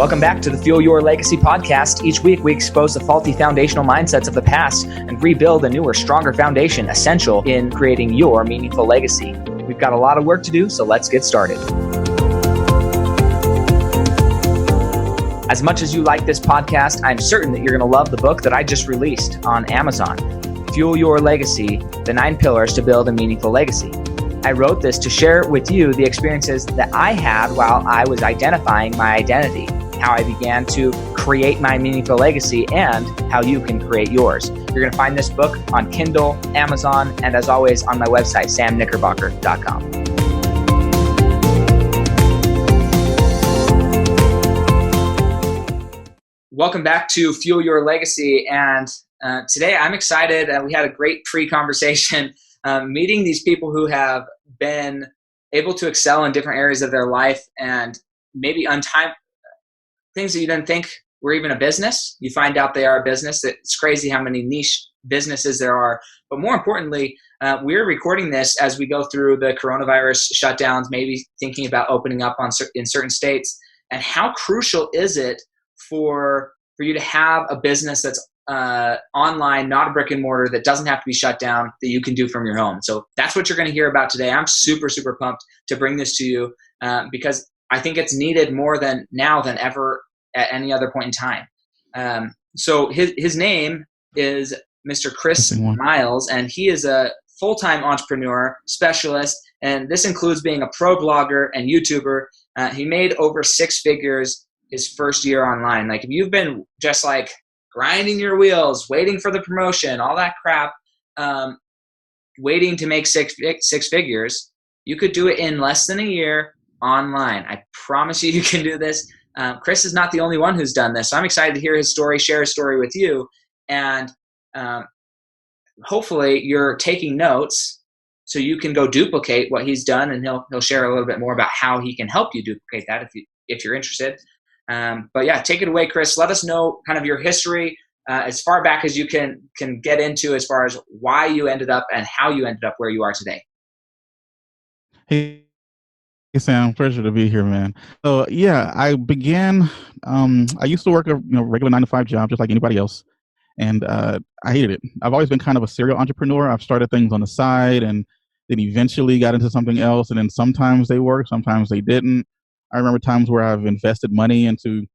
Welcome back to the Fuel Your Legacy podcast. Each week, we expose the faulty foundational mindsets of the past and rebuild a newer, stronger foundation essential in creating your meaningful legacy. We've got a lot of work to do, so let's get started. As much as you like this podcast, I'm certain that you're going to love the book that I just released on Amazon, Fuel Your Legacy, The 9 Pillars to Build a Meaningful Legacy. I wrote this to share with you the experiences that I had while I was identifying my identity, how I began to create my meaningful legacy, and how you can create yours. You're going to find this book on Kindle, Amazon, and as always on my website, samknickerbocker.com. Welcome back to Fuel Your Legacy, and today I'm excited. We had a great pre-conversation meeting these people who have been able to excel in different areas of their life and maybe things that you didn't think were even a business. You find out they are a business. It's crazy how many niche businesses there are. But more importantly, we're recording this as we go through the coronavirus shutdowns, maybe thinking about opening up in certain states. And how crucial is it for you to have a business that's online, not a brick and mortar, that doesn't have to be shut down, that you can do from your home. So that's what you're going to hear about today. I'm super, super pumped to bring this to you because I think it's needed more than now than ever at any other point in time. So his name is Mr. Chris Miles, and he is a full-time entrepreneur specialist, and this includes being a pro blogger and YouTuber. He made over 6 figures his first year online. Like, if you've been just like grinding your wheels, waiting for the promotion, all that crap, waiting to make six figures, you could do it in less than a year online. I promise you can do this. Chris is not the only one who's done this. So I'm excited to hear his story, share his story with you. And hopefully you're taking notes so you can go duplicate what he's done, and he'll share a little bit more about how he can help you duplicate that if you're interested. But yeah, take it away, Chris. Let us know kind of your history as far back as you can get into, as far as why you ended up and how you ended up where you are today. Hey Sam, pleasure to be here, man. So yeah, I began. I used to work a regular 9-to-5 job, just like anybody else, and I hated it. I've always been kind of a serial entrepreneur. I've started things on the side, and then eventually got into something else. And then sometimes they worked, sometimes they didn't. I remember times where I've invested money into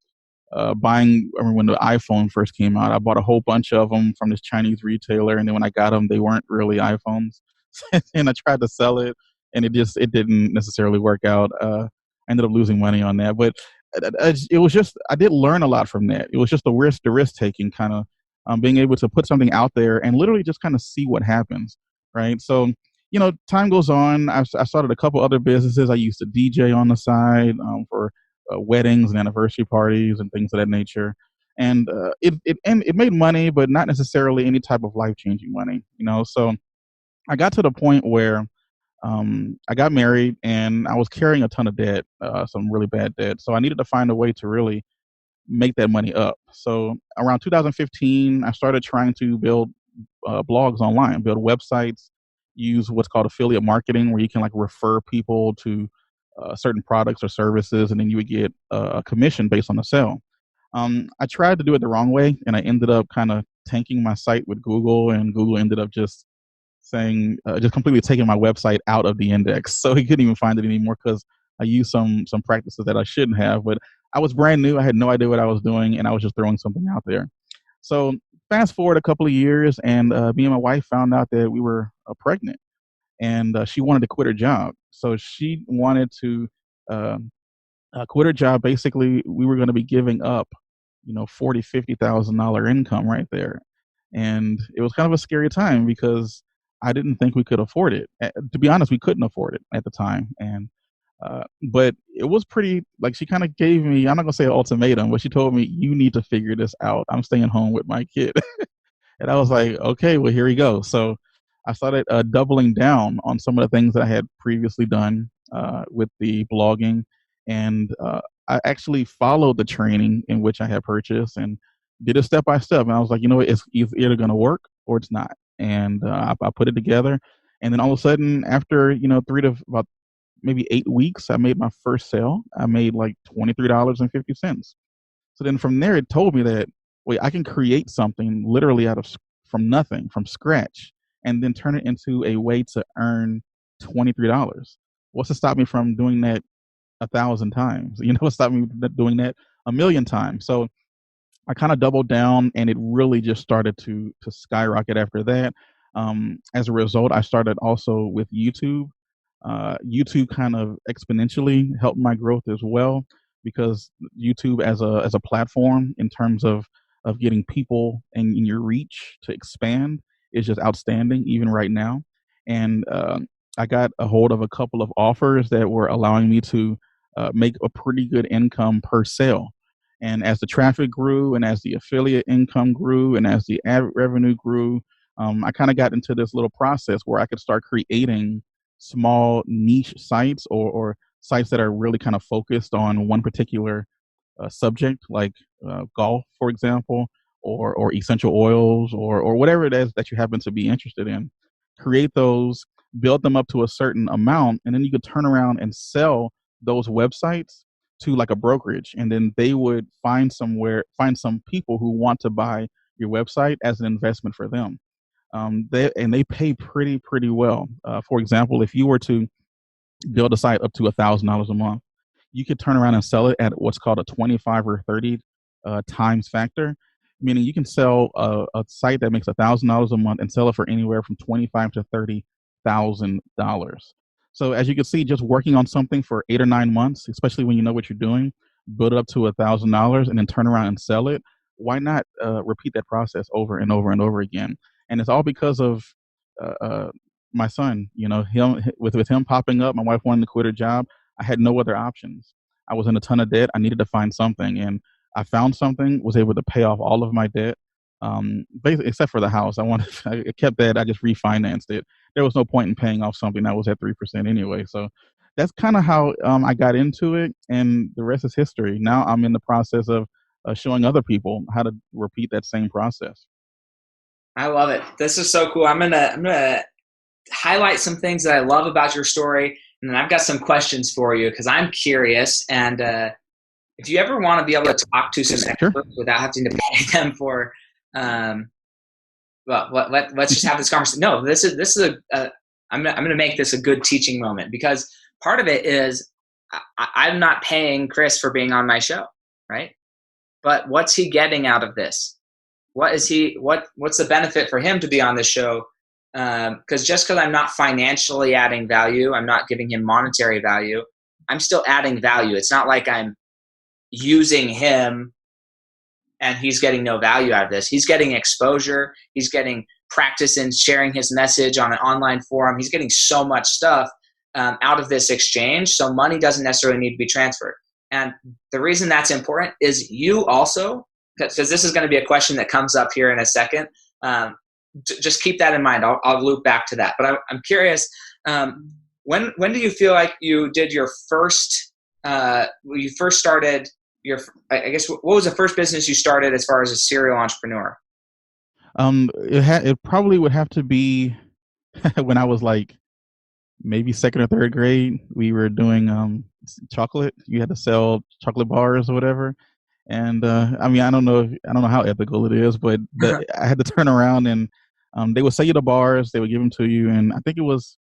buying. I remember when the iPhone first came out, I bought a whole bunch of them from this Chinese retailer, and then when I got them, they weren't really iPhones, and I tried to sell it. And it didn't necessarily work out. I ended up losing money on that, but it was just, I did learn a lot from that. It was just the risk taking, kind of being able to put something out there and literally just kind of see what happens, right? So time goes on. I started a couple other businesses. I used to DJ on the side for weddings and anniversary parties and things of that nature, and it made money, but not necessarily any type of life changing money. So I got to the point where I got married and I was carrying a ton of debt, some really bad debt. So I needed to find a way to really make that money up. So around 2015, I started trying to build blogs online, build websites, use what's called affiliate marketing, where you can like refer people to certain products or services, and then you would get a commission based on the sale. I tried to do it the wrong way, and I ended up kind of tanking my site with Google, and Google ended up just completely taking my website out of the index. So he couldn't even find it anymore because I used some practices that I shouldn't have. But I was brand new. I had no idea what I was doing, and I was just throwing something out there. So fast forward a couple of years, and me and my wife found out that we were pregnant, and she wanted to quit her job. So she wanted to quit her job. Basically, we were going to be giving up, $40,000-$50,000 income right there. And it was kind of a scary time because I didn't think we could afford it. To be honest, we couldn't afford it at the time. And but it was pretty, like, she kind of gave me, I'm not gonna say an ultimatum, but she told me, you need to figure this out. I'm staying home with my kid. And I was like, okay, well, here we go. So I started doubling down on some of the things that I had previously done with the blogging. And I actually followed the training in which I had purchased and did it step by step. And I was like, it's either going to work or it's not. And I put it together. And then all of a sudden, after, 3 to about maybe 8 weeks, I made my first sale. I made like $23.50. So then from there, it told me that, wait, I can create something literally from nothing, from scratch, and then turn it into a way to earn $23. What's to stop me from doing that 1,000 times? What's stop me doing that 1,000,000 times? So I kind of doubled down, and it really just started to skyrocket after that. As a result, I started also with YouTube. YouTube kind of exponentially helped my growth as well, because YouTube as a platform in terms of getting people and in your reach to expand is just outstanding even right now. And I got a hold of a couple of offers that were allowing me to make a pretty good income per sale. And as the traffic grew, and as the affiliate income grew, and as the ad revenue grew, I kind of got into this little process where I could start creating small niche sites, or sites that are really kind of focused on one particular subject, like golf, for example, or essential oils, or whatever it is that you happen to be interested in. Create those, build them up to a certain amount, and then you could turn around and sell those websites to like a brokerage, and then they would find some people who want to buy your website as an investment for them. They pay pretty well. For example, if you were to build a site up to $1,000 a month, you could turn around and sell it at what's called a 25 or 30 times factor, meaning you can sell a site that makes $1,000 a month and sell it for anywhere from 25 to $30,000. So as you can see, just working on something for 8 or 9 months, especially when you know what you're doing, build it up to $1,000 and then turn around and sell it. Why not repeat that process over and over and over again? And it's all because of uh, uh, my son. Him, with him popping up, my wife wanting to quit her job. I had no other options. I was in a ton of debt. I needed to find something, and I found something. Was able to pay off all of my debt, basically, except for the house. I kept that. I just refinanced it. There was no point in paying off something that was at 3% anyway. So that's kind of how I got into it, and the rest is history. Now I'm in the process of showing other people how to repeat that same process. I love it. This is so cool. I'm gonna highlight some things that I love about your story, and then I've got some questions for you because I'm curious. And if you ever want to be able to talk to some Sure. experts without having to pay them for, um, well, let's just have this conversation. No, this is I'm gonna make this a good teaching moment, because part of it is I'm not paying Chris for being on my show, right? But what's he getting out of this? What's the benefit for him to be on this show? Because just because I'm not financially adding value, I'm not giving him monetary value, I'm still adding value. It's not like I'm using him and he's getting no value out of this. He's getting exposure. He's getting practice in sharing his message on an online forum. He's getting so much stuff out of this exchange. So money doesn't necessarily need to be transferred. And the reason that's important is you also, because this is going to be a question that comes up here in a second. Just keep that in mind. I'll loop back to that. But I'm curious, when do you feel like you did your first, when you first started your, I guess, what was the first business you started as far as a serial entrepreneur? It probably would have to be when I was like maybe second or third grade. We were doing chocolate. You had to sell chocolate bars or whatever. And I mean, I don't know how ethical it is, but I had to turn around, and they would sell you the bars. They would give them to you, and I think it was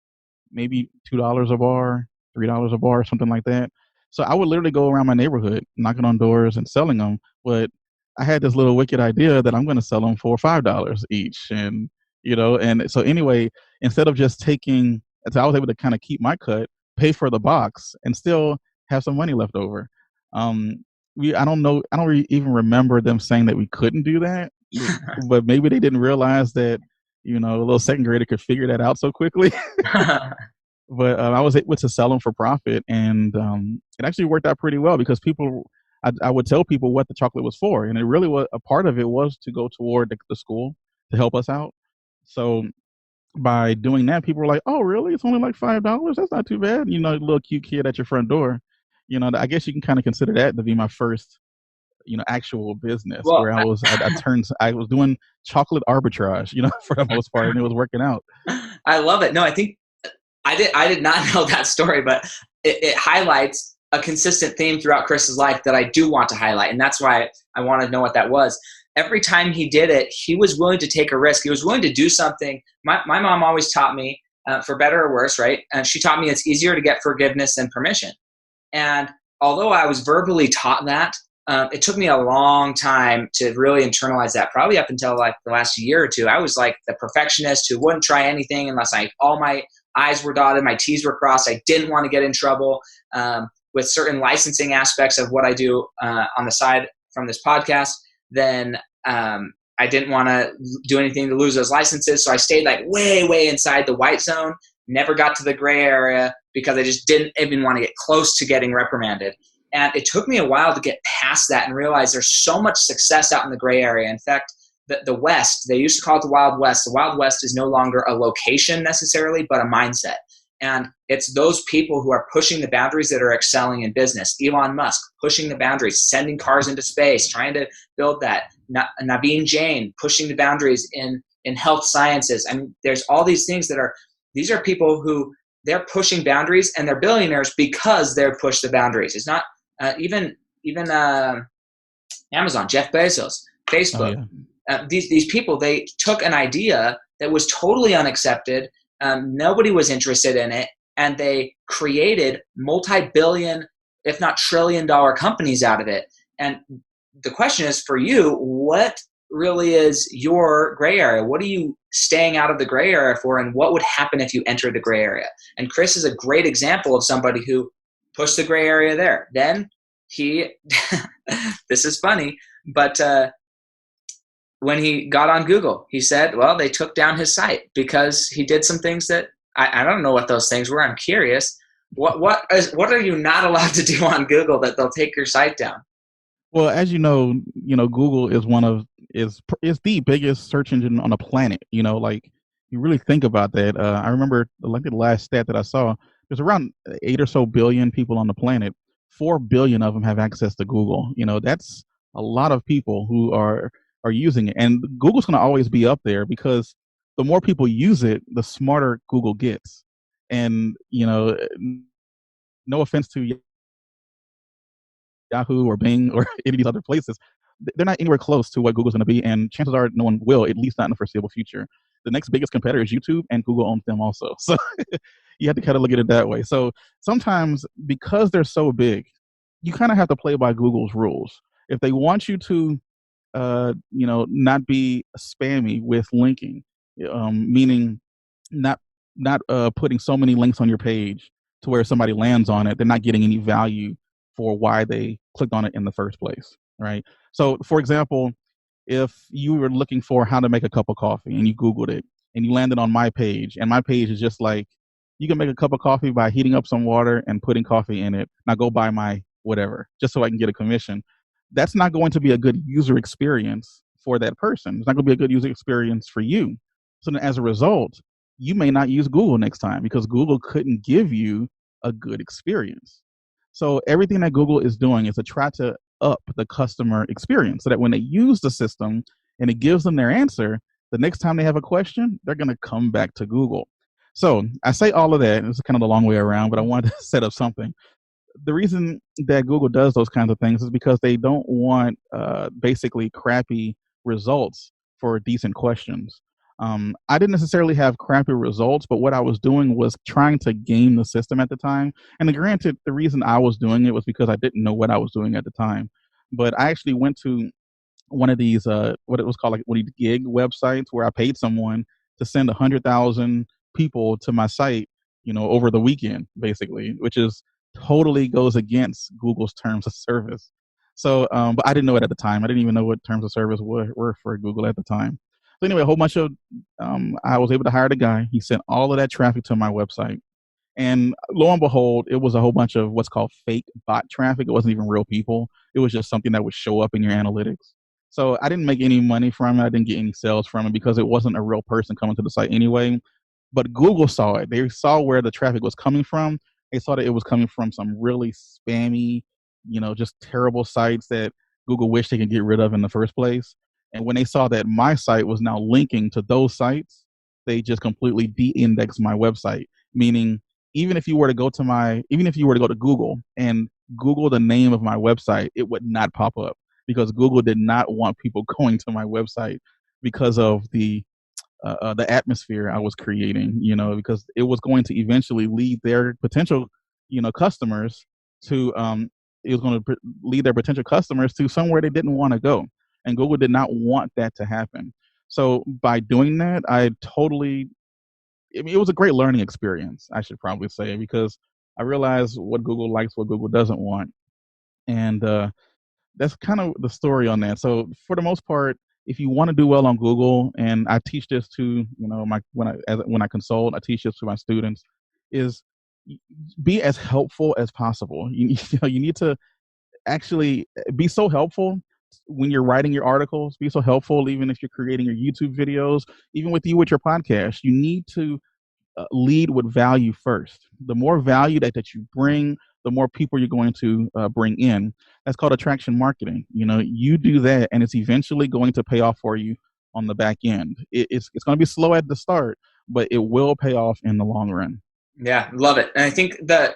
maybe $2 a bar, $3 a bar, something like that. So I would literally go around my neighborhood, knocking on doors and selling them. But I had this little wicked idea that I'm going to sell them for $5 each, and and so anyway, instead of just taking, so I was able to kind of keep my cut, pay for the box, and still have some money left over. I don't know, I don't even remember them saying that we couldn't do that, but maybe they didn't realize that a little second grader could figure that out so quickly. But I was able to sell them for profit, and it actually worked out pretty well because I would tell people what the chocolate was for, and it really was, a part of it was to go toward the school to help us out. So by doing that, people were like, "Oh, really? It's only like $5. That's not too bad." A little cute kid at your front door. I guess you can kind of consider that to be my first, actual business, Well, where I was doing chocolate arbitrage, for the most part, and it was working out. I love it. No, I think I did not know that story, but it highlights a consistent theme throughout Chris's life that I do want to highlight. And that's why I want to know what that was. Every time he did it, he was willing to take a risk. He was willing to do something. My mom always taught me, for better or worse, right? And she taught me it's easier to get forgiveness than permission. And although I was verbally taught that, it took me a long time to really internalize that. Probably up until like the last year or two, I was like the perfectionist who wouldn't try anything unless all my I's were dotted, my T's were crossed. I didn't want to get in trouble with certain licensing aspects of what I do on the side from this podcast. Then I didn't want to do anything to lose those licenses, so I stayed like way inside the white zone. Never got to the gray area because I just didn't even want to get close to getting reprimanded. And it took me a while to get past that and realize there's so much success out in the gray area. In fact, the West, they used to call it the Wild West. The Wild West is no longer a location necessarily, but a mindset. And it's those people who are pushing the boundaries that are excelling in business. Elon Musk pushing the boundaries, sending cars into space, trying to build that. Naveen Jain pushing the boundaries in health sciences. I mean, there's all these things these are people who they're pushing boundaries, and they're billionaires because they're pushed the boundaries. It's not even Amazon, Jeff Bezos, Facebook. Oh, yeah. These people, they took an idea that was totally unaccepted. Nobody was interested in it, and they created multi-billion, if not trillion-dollar companies out of it. And the question is for you, what really is your gray area? What are you staying out of the gray area for, and what would happen if you entered the gray area? And Chris is a great example of somebody who pushed the gray area there. Then he, this is funny, but when he got on Google, he said, well, they took down his site because he did some things that I don't know what those things were. I'm curious. What are you not allowed to do on Google that they'll take your site down? Well, as you know, Google is the biggest search engine on the planet. Like you really think about that. I remember like the last stat that I saw. There's around 8 or so billion people on the planet. 4 billion of them have access to Google. That's a lot of people who are using it, and Google's going to always be up there because the more people use it, the smarter Google gets. And no offense to Yahoo or Bing or any of these other places, they're not anywhere close to what Google's going to be, and chances are no one will, at least not in the foreseeable future. The next biggest competitor is YouTube, and Google owns them also. So you have to kind of look at it that way. So sometimes, because they're so big, you kind of have to play by Google's rules. If they want you to, not be spammy with linking, meaning not putting so many links on your page to where somebody lands on it, they're not getting any value for why they clicked on it in the first place, right? So, for example, if you were looking for how to make a cup of coffee and you Googled it and you landed on my page, and my page is just like, you can make a cup of coffee by heating up some water and putting coffee in it. Now go buy my whatever, just so I can get a commission. That's not going to be a good user experience for that person. It's not going to be a good user experience for you. So then as a result, you may not use Google next time because Google couldn't give you a good experience. So everything that Google is doing is to try to up the customer experience so that when they use the system and it gives them their answer, the next time they have a question, they're going to come back to Google. So I say all of that, it's kind of the long way around, but I wanted to set up something. The reason that Google does those kinds of things is because they don't want basically crappy results for decent questions. I didn't necessarily have crappy results, but what I was doing was trying to game the system at the time. And granted, the reason I was doing it was because I didn't know what I was doing at the time. But I actually went to one of these, what it was called, like one of these gig websites where I paid someone to send 100,000 people to my site, over the weekend, basically, which is totally goes against Google's terms of service. So, but I didn't know it at the time. I didn't even know what terms of service were for Google at the time. So anyway, a whole bunch of, I was able to hire the guy. He sent all of that traffic to my website. And lo and behold, it was a whole bunch of what's called fake bot traffic. It wasn't even real people. It was just something that would show up in your analytics. So I didn't make any money from it. I didn't get any sales from it because it wasn't a real person coming to the site anyway. But Google saw it. They saw where the traffic was coming from. They saw that it was coming from some really spammy, just terrible sites that Google wished they could get rid of in the first place. And when they saw that my site was now linking to those sites, they just completely de-indexed my website, meaning even if you were to go to Google and Google the name of my website, it would not pop up because Google did not want people going to my website because of the atmosphere I was creating, because it was going to eventually lead their potential, customers to it was going to lead their potential customers to somewhere they didn't want to go, and Google did not want that to happen. So by doing that, it was a great learning experience, I should probably say, because I realized what Google likes, what Google doesn't want, and that's kind of the story on that. So for the most part, if you want to do well on Google, and I teach this to when I consult, I teach this to my students, is be as helpful as possible. You need to actually be so helpful when you're writing your articles. Be so helpful, even if you're creating your YouTube videos, even with your podcast. You need to lead with value first. The more value that you bring, the more people you're going to bring in. That's called attraction marketing. You do that, and it's eventually going to pay off for you on the back end. It's going to be slow at the start, but it will pay off in the long run. Yeah, love it. And I think that,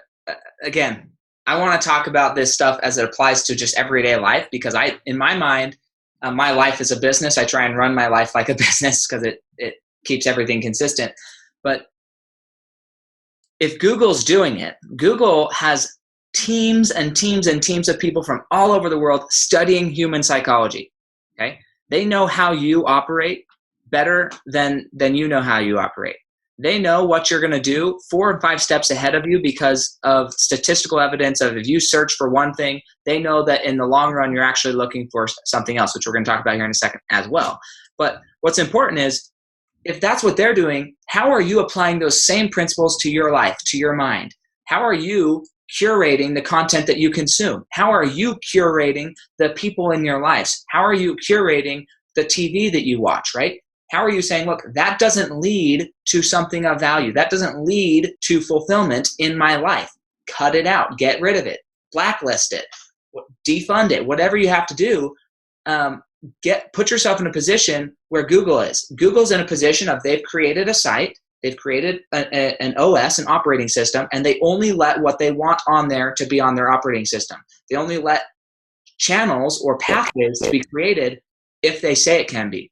again, I want to talk about this stuff as it applies to just everyday life, because in my mind, my life is a business. I try and run my life like a business because it keeps everything consistent. But if Google's doing it, Google has teams and teams and teams of people from all over the world studying human psychology. Okay, they know how you operate better than you know how you operate. They know what you're going to do 4 and 5 steps ahead of you because of statistical evidence of if you search for one thing, they know that in the long run you're actually looking for something else, which we're going to talk about here in a second as well. But what's important is, if that's what they're doing, how are you applying those same principles to your life, to your mind? How are you curating the content that you consume? How are you curating the people in your lives? How are you curating the TV that you watch, right? How are you saying, look, that doesn't lead to something of value. That doesn't lead to fulfillment in my life. Cut it out. Get rid of it. Blacklist it. Defund it. Whatever you have to do. Put yourself in a position where Google is. Google's in a position of they've created a site, they've created an OS, an operating system, and they only let what they want on there to be on their operating system. They only let channels or pathways to be created if they say it can be.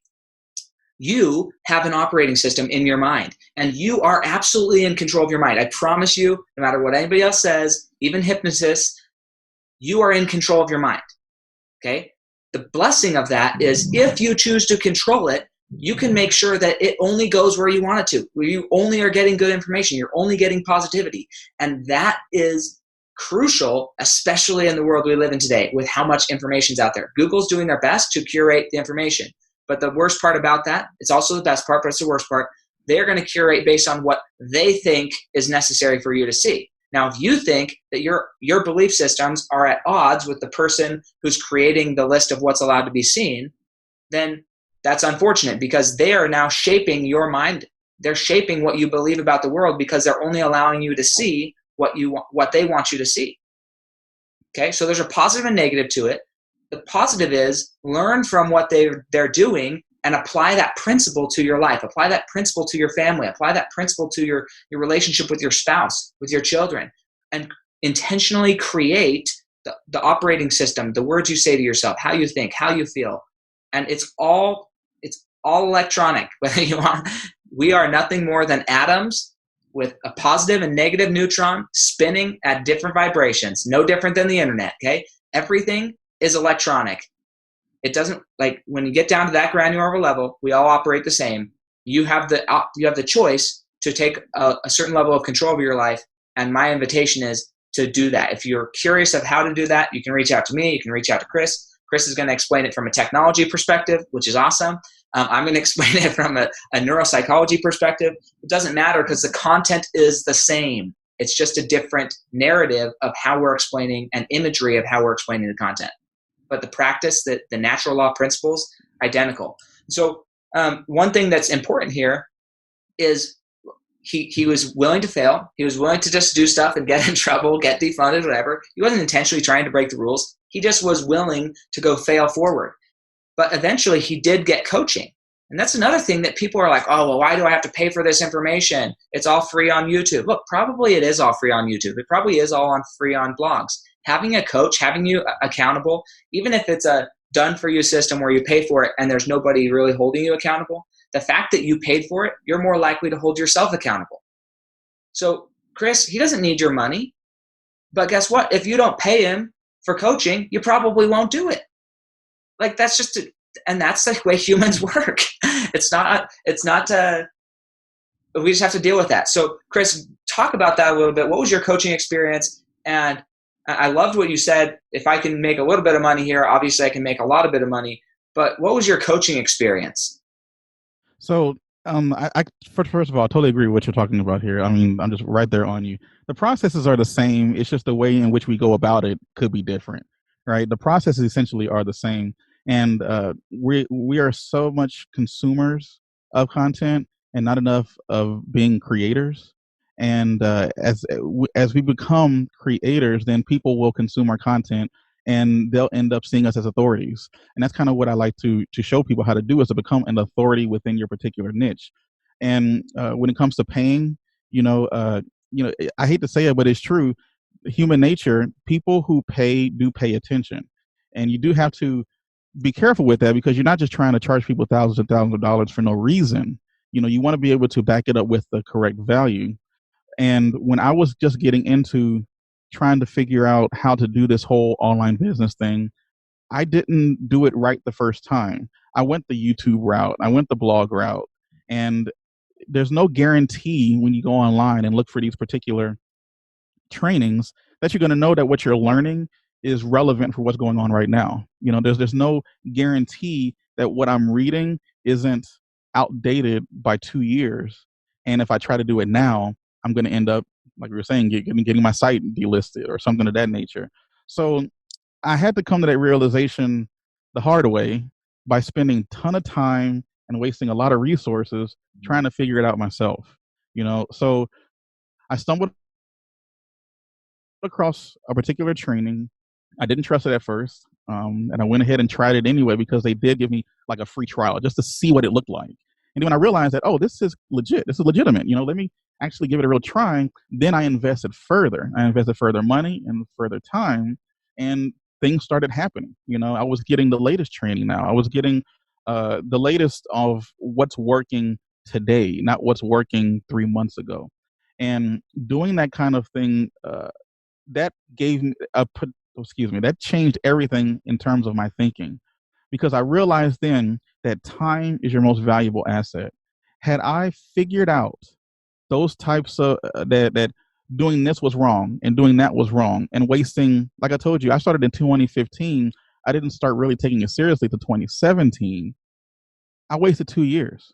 You have an operating system in your mind, and you are absolutely in control of your mind. I promise you, no matter what anybody else says, even hypnotists, you are in control of your mind. Okay? The blessing of that is if you choose to control it, you can make sure that it only goes where you want it to, where you only are getting good information, you're only getting positivity. And that is crucial, especially in the world we live in today with how much information is out there. Google's doing their best to curate the information. But the worst part about that, it's also the best part, but it's the worst part, they're going to curate based on what they think is necessary for you to see. Now, if you think that your belief systems are at odds with the person who's creating the list of what's allowed to be seen, then that's unfortunate, because they are now shaping your mind. They're shaping what you believe about the world because they're only allowing you to see what they want you to see. Okay, so there's a positive and negative to it. The positive is learn from what they're doing and apply that principle to your life. Apply that principle to your family. Apply that principle to your relationship with your spouse, with your children, and intentionally create the operating system, the words you say to yourself, how you think, how you feel. And it's all electronic. Whether you want, we are nothing more than atoms with a positive and negative neutron spinning at different vibrations, no different than the internet. Okay, everything is electronic. It doesn't, like, when you get down to that granular level, we all operate the same. You have the choice to take a certain level of control over your life, and my invitation is to do that. If you're curious of how to do that, you can reach out to me. You can reach out to Chris. Chris is going to explain it from a technology perspective, which is awesome. I'm going to explain it from a neuropsychology perspective. It doesn't matter because the content is the same. It's just a different narrative of how we're explaining and imagery of how we're explaining the content. But the practice, the natural law principles, identical. So one thing that's important here is he was willing to fail. He was willing to just do stuff and get in trouble, get defunded, whatever. He wasn't intentionally trying to break the rules. He just was willing to go fail forward. But eventually he did get coaching. And that's another thing that people are like, oh, well, why do I have to pay for this information? It's all free on YouTube. Look, probably it is all free on YouTube. It probably is all on free on blogs. Having a coach, having you accountable, even if it's a done for you system where you pay for it and there's nobody really holding you accountable, the fact that you paid for it, you're more likely to hold yourself accountable. So Chris, he doesn't need your money, but guess what? If you don't pay him for coaching, you probably won't do it. Like that's just, and that's the way humans work. It's not, we just have to deal with that. So Chris, talk about that a little bit. What was your coaching experience? And I loved what you said. If I can make a little bit of money here, obviously I can make a lot of bit of money, but what was your coaching experience? So, first of all, I totally agree with what you're talking about here. I mean, I'm just right there on you. The processes are the same. It's just the way in which we go about it could be different, right? The processes essentially are the same, and we are so much consumers of content and not enough of being creators. And as we become creators, then people will consume our content and they'll end up seeing us as authorities. And that's kind of what I like to show people how to do, is to become an authority within your particular niche. And when it comes to paying, I hate to say it, but it's true. Human nature, people who pay do pay attention, and you do have to be careful with that, because you're not just trying to charge people thousands and thousands of dollars for no reason. You want to be able to back it up with the correct value. And when I was just getting into trying to figure out how to do this whole online business thing, I didn't do it right the first time. I went the YouTube route, I went the blog route, and there's no guarantee when you go online and look for these particular trainings that you're going to know that what you're learning is relevant for what's going on right now. There's no guarantee that what I'm reading isn't outdated by 2 years. And if I try to do it now, I'm going to end up, like we were saying, getting my site delisted or something of that nature. So I had to come to that realization the hard way by spending a ton of time and wasting a lot of resources trying to figure it out myself. So I stumbled across a particular training. I didn't trust it at first, and I went ahead and tried it anyway, because they did give me like a free trial just to see what it looked like. And then when I realized that, oh, this is legit, this is legitimate, let me actually give it a real try, then I invested further. I invested further money and further time, and things started happening. I was getting the latest training now. I was getting the latest of what's working today, not what's working 3 months ago. And doing that kind of thing, that gave me that changed everything in terms of my thinking, because I realized then that time is your most valuable asset. Had I figured out those types of that doing this was wrong and doing that was wrong, and wasting, like I told you, I started in 2015. I didn't start really taking it seriously to 2017. I wasted 2 years.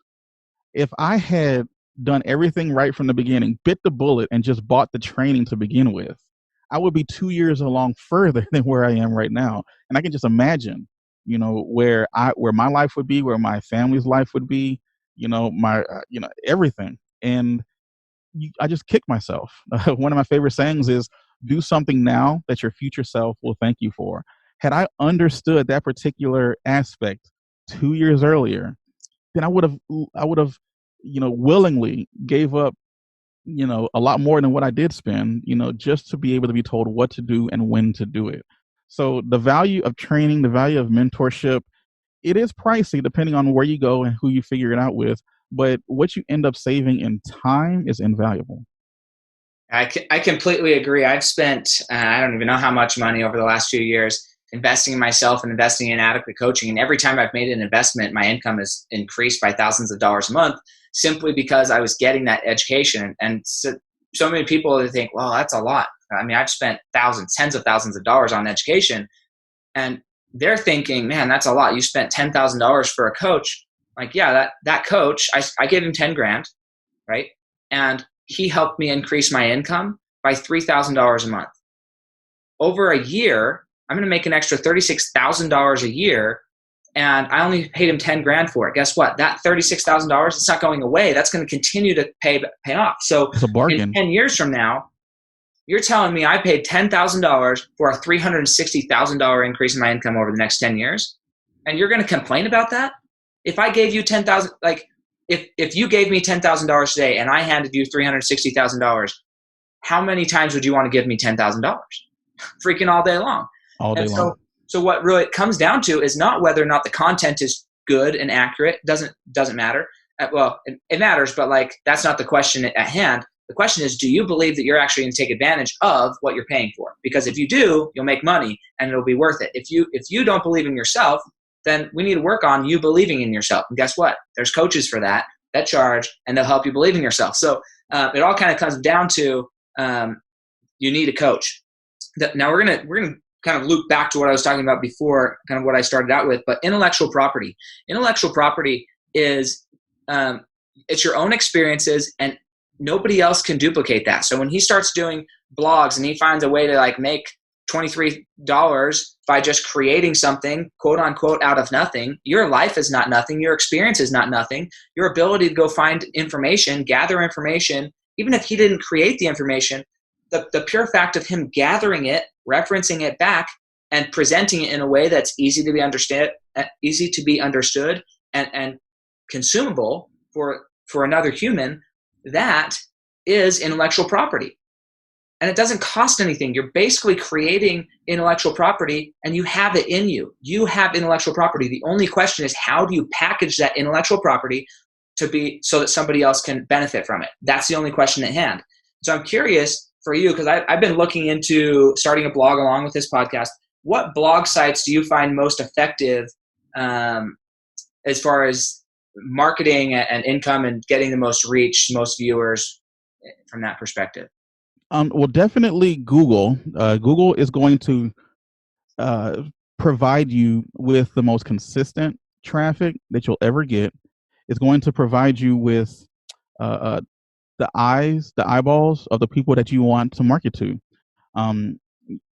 If I had done everything right from the beginning, bit the bullet, and just bought the training to begin with, I would be 2 years along further than where I am right now. And I can just imagine, where my life would be, where my family's life would be, my, everything. And I just kicked myself. One of my favorite sayings is, do something now that your future self will thank you for. Had I understood that particular aspect 2 years earlier, then I would have, willingly gave up, a lot more than what I did spend, just to be able to be told what to do and when to do it. So the value of training, the value of mentorship, it is pricey depending on where you go and who you figure it out with. But what you end up saving in time is invaluable. I completely agree. I've spent, I don't even know how much money over the last few years investing in myself and investing in adequate coaching. And every time I've made an investment, my income has increased by thousands of dollars a month, simply because I was getting that education. And so many people think, well, that's a lot. I mean, I've spent thousands, tens of thousands of dollars on education. And they're thinking, man, that's a lot. You spent $10,000 for a coach. Like, yeah, that coach, I gave him 10 grand, right? And he helped me increase my income by $3,000 a month. Over a year, I'm going to make an extra $36,000 a year, and I only paid him 10 grand for it. Guess what? That $36,000, it's not going away. That's going to continue to pay off. So it's a bargain. In 10 years from now, you're telling me I paid $10,000 for a $360,000 increase in my income over the next 10 years, and you're going to complain about that? if I gave you 10,000, like if you gave me $10,000 today and I handed you $360,000, how many times would you want to give me $10,000? Freaking all day long. All day And long. so what really it comes down to is not whether or not the content is good and accurate. Doesn't matter. Well, it matters, but like that's not the question at hand. The question is, do you believe that you're actually going to take advantage of what you're paying for? Because if you do, you'll make money and it'll be worth it. If you don't believe in yourself, then we need to work on you believing in yourself. And guess what? There's coaches for that charge, and they'll help you believe in yourself. So it all kind of comes down to you need a coach. Now we're gonna kind of loop back to what I was talking about before, kind of what I started out with. But intellectual property is it's your own experiences, and nobody else can duplicate that. So when he starts doing blogs and he finds a way to like make $23 by just creating something, quote unquote, out of nothing, your life is not nothing. Your experience is not nothing. Your ability to go find information, gather information, even if he didn't create the information, the pure fact of him gathering it, referencing it back, and presenting it in a way that's easy to be understood and consumable for another human, that is intellectual property. And it doesn't cost anything. You're basically creating intellectual property, and you have it in you. You have intellectual property. The only question is, how do you package that intellectual property to be so that somebody else can benefit from it? That's the only question at hand. So I'm curious for you, because I've been looking into starting a blog along with this podcast. What blog sites do you find most effective as far as marketing and income and getting the most reach, most viewers from that perspective? Well, definitely Google. Google is going to provide you with the most consistent traffic that you'll ever get. It's going to provide you with the eyeballs of the people that you want to market to.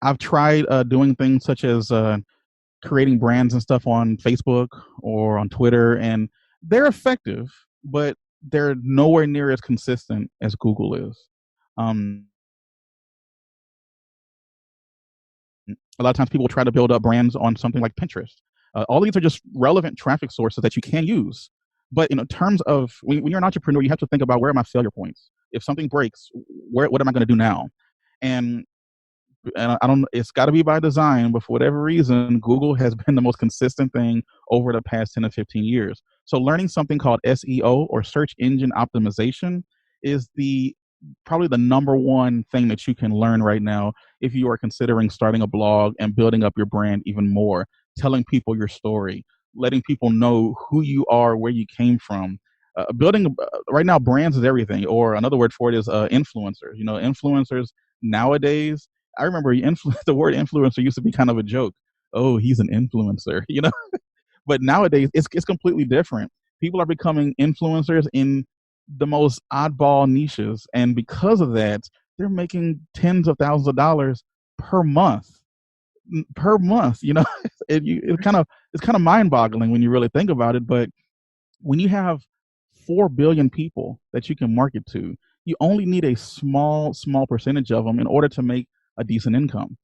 I've tried doing things such as creating brands and stuff on Facebook or on Twitter, and they're effective, but they're nowhere near as consistent as Google is. A lot of times people try to build up brands on something like Pinterest. All these are just relevant traffic sources that you can use. But in terms of when you're an entrepreneur, you have to think about, where are my failure points? If something breaks, what am I going to do now? And I don't. It's got to be by design, but for whatever reason, Google has been the most consistent thing over the past 10 to 15 years. So learning something called SEO, or search engine optimization, is probably the number one thing that you can learn right now if you are considering starting a blog and building up your brand even more, telling people your story, letting people know who you are, where you came from. Right now, brands is everything, or another word for it is influencers. Influencers nowadays, I remember the word influencer used to be kind of a joke. Oh, he's an influencer, But nowadays, it's completely different. People are becoming influencers in the most oddball niches, and because of that, they're making tens of thousands of dollars per month. It's kind of mind-boggling when you really think about it. But when you have 4 billion people that you can market to, you only need a small percentage of them in order to make a decent income.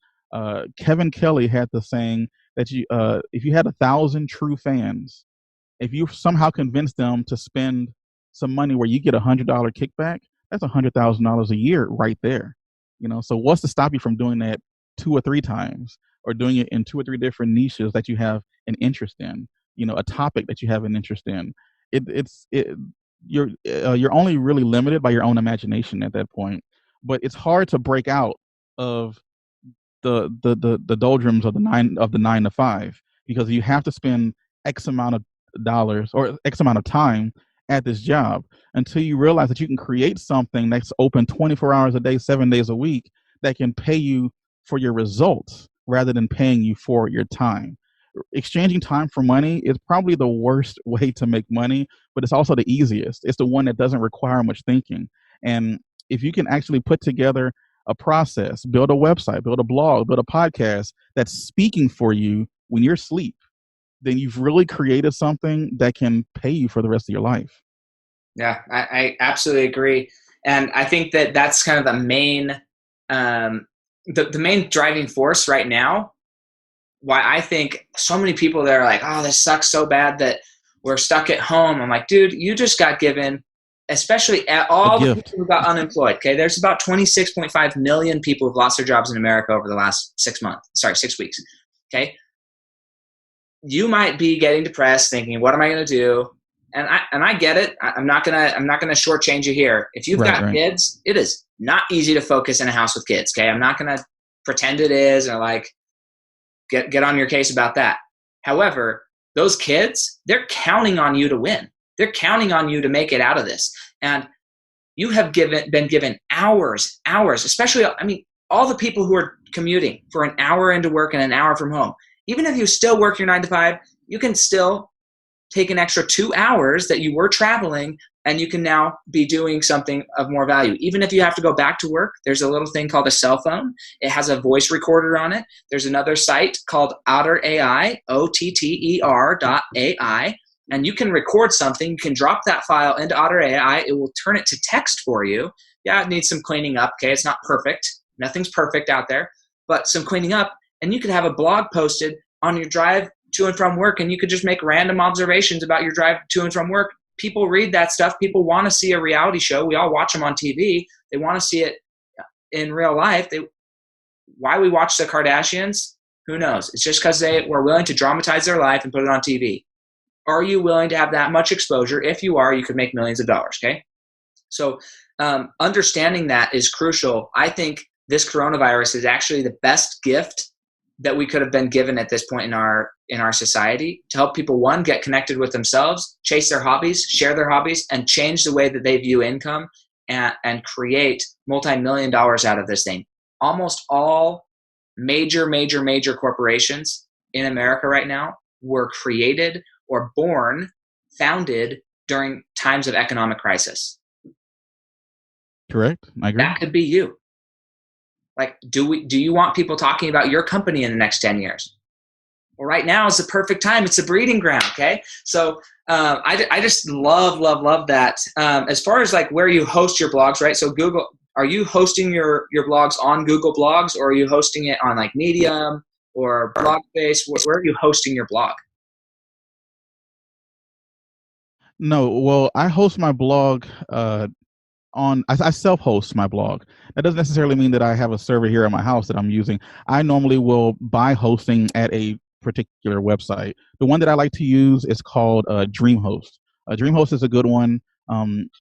Kevin Kelly had the saying that if you had 1,000 true fans, if you somehow convince them to spend some money where you get $100 kickback, that's $100,000 a year right there. So what's to stop you from doing that 2 or 3 times, or doing it in 2 or 3 different niches that you have an interest in? A topic that you have an interest in. You're only really limited by your own imagination at that point. But it's hard to break out of the doldrums of the 9 to 5, because you have to spend X amount of dollars or X amount of time at this job until you realize that you can create something that's open 24 hours a day, 7 days a week, that can pay you for your results rather than paying you for your time. Exchanging time for money is probably the worst way to make money, but it's also the easiest. It's the one that doesn't require much thinking. And if you can actually put together a process, build a website, build a blog, build a podcast that's speaking for you when you're asleep, then you've really created something that can pay you for the rest of your life. Yeah, I absolutely agree. And I think that that's kind of the main, the main driving force right now, why I think so many people that are like, oh, this sucks so bad that we're stuck at home. I'm like, dude, you just got given, especially at all the people who got unemployed. Okay. There's about 26.5 million people who've lost their jobs in America over the last 6 weeks. Okay. You might be getting depressed thinking, what am I going to do? And I get it. I'm not going to shortchange you here. If you've got kids, it is not easy to focus in a house with kids. Okay. I'm not going to pretend it is, or like get on your case about that. However, those kids, they're counting on you to win. They're counting on you to make it out of this. And you have been given hours, especially, I mean, all the people who are commuting for an hour into work and an hour from home. Even if you still work your 9 to 5, you can still take an extra 2 hours that you were traveling, and you can now be doing something of more value. Even if you have to go back to work, there's a little thing called a cell phone. It has a voice recorder on it. There's another site called Otter AI, OTTER.ai, and you can record something. You can drop that file into Otter AI. It will turn it to text for you. Yeah, it needs some cleaning up. Okay, it's not perfect. Nothing's perfect out there, but some cleaning up. And you could have a blog posted on your drive to and from work, and you could just make random observations about your drive to and from work. People read that stuff. People want to see a reality show. We all watch them on TV. They want to see it in real life. Why we watch the Kardashians? Who knows? It's just because they were willing to dramatize their life and put it on TV. Are you willing to have that much exposure? If you are, you could make millions of dollars, okay? So understanding that is crucial. I think this coronavirus is actually the best gift that we could have been given at this point in our society, to help people, one, get connected with themselves, chase their hobbies, share their hobbies, and change the way that they view income, and create multi-million dollars out of this thing. Almost all major corporations in America right now were created or founded during times of economic crisis. Correct. I agree. That could be you. Like, do you want people talking about your company in the next 10 years? Well, right now is the perfect time. It's a breeding ground. Okay. So I just love that. As far as like where you host your blogs, right? So Google, are you hosting your blogs on Google Blogs, or are you hosting it on like Medium or Blogspace? Where are you hosting your blog? No, well, I host my blog I self-host my blog. That doesn't necessarily mean that I have a server here at my house that I'm using. I normally will buy hosting at a particular website. The one that I like to use is called DreamHost. DreamHost is a good one.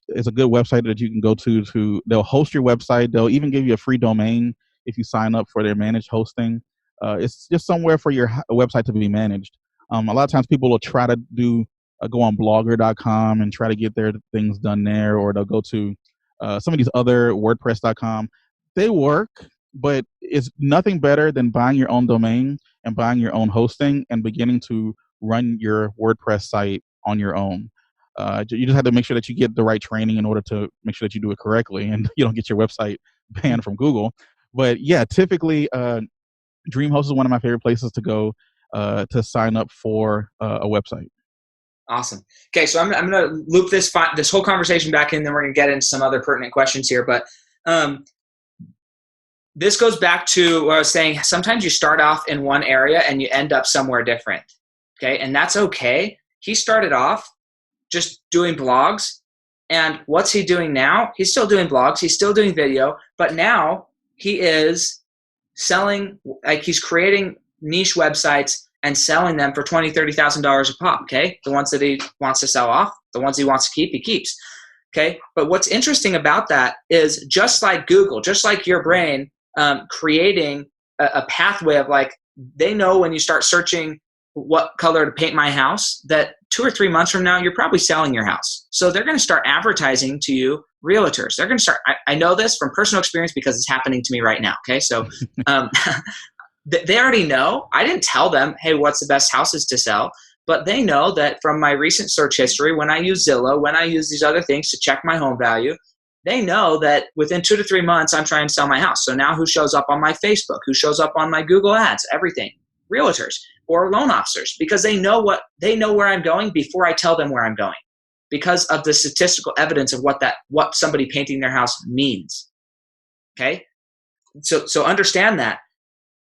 It's a good website that you can go to. They'll host your website. They'll even give you a free domain if you sign up for their managed hosting. It's just somewhere for your website to be managed. A lot of times people will try to go on blogger.com and try to get their things done there, or they'll go to some of these other WordPress.com. They work, but it's nothing better than buying your own domain and buying your own hosting and beginning to run your WordPress site on your own. You just have to make sure that you get the right training in order to make sure that you do it correctly and you don't get your website banned from Google. But yeah, typically DreamHost is one of my favorite places to go to sign up for a website. Awesome. Okay, so I'm going to loop this whole conversation back in, then we're going to get into some other pertinent questions here. But this goes back to what I was saying. Sometimes you start off in one area and you end up somewhere different. Okay, and that's okay. He started off just doing blogs, and what's he doing now? He's still doing blogs. He's still doing video, but now he is selling, like he's creating niche websites and selling them for $20,000, $30,000 a pop, okay? The ones that he wants to sell off, the ones he wants to keep, he keeps, okay? But what's interesting about that is, just like Google, just like your brain, creating a pathway of, like, they know when you start searching what color to paint my house, that 2 or 3 months from now, you're probably selling your house. So they're going to start advertising to you, realtors. They're going to start, I know this from personal experience because it's happening to me right now, okay? So they already know. I didn't tell them, hey, what's the best houses to sell? But they know that from my recent search history, when I use Zillow, when I use these other things to check my home value, they know that within 2 to 3 months, I'm trying to sell my house. So now who shows up on my Facebook? Who shows up on my Google ads? Everything. Realtors or loan officers, because they know where I'm going before I tell them where I'm going, because of the statistical evidence of what somebody painting their house means. Okay? So understand that.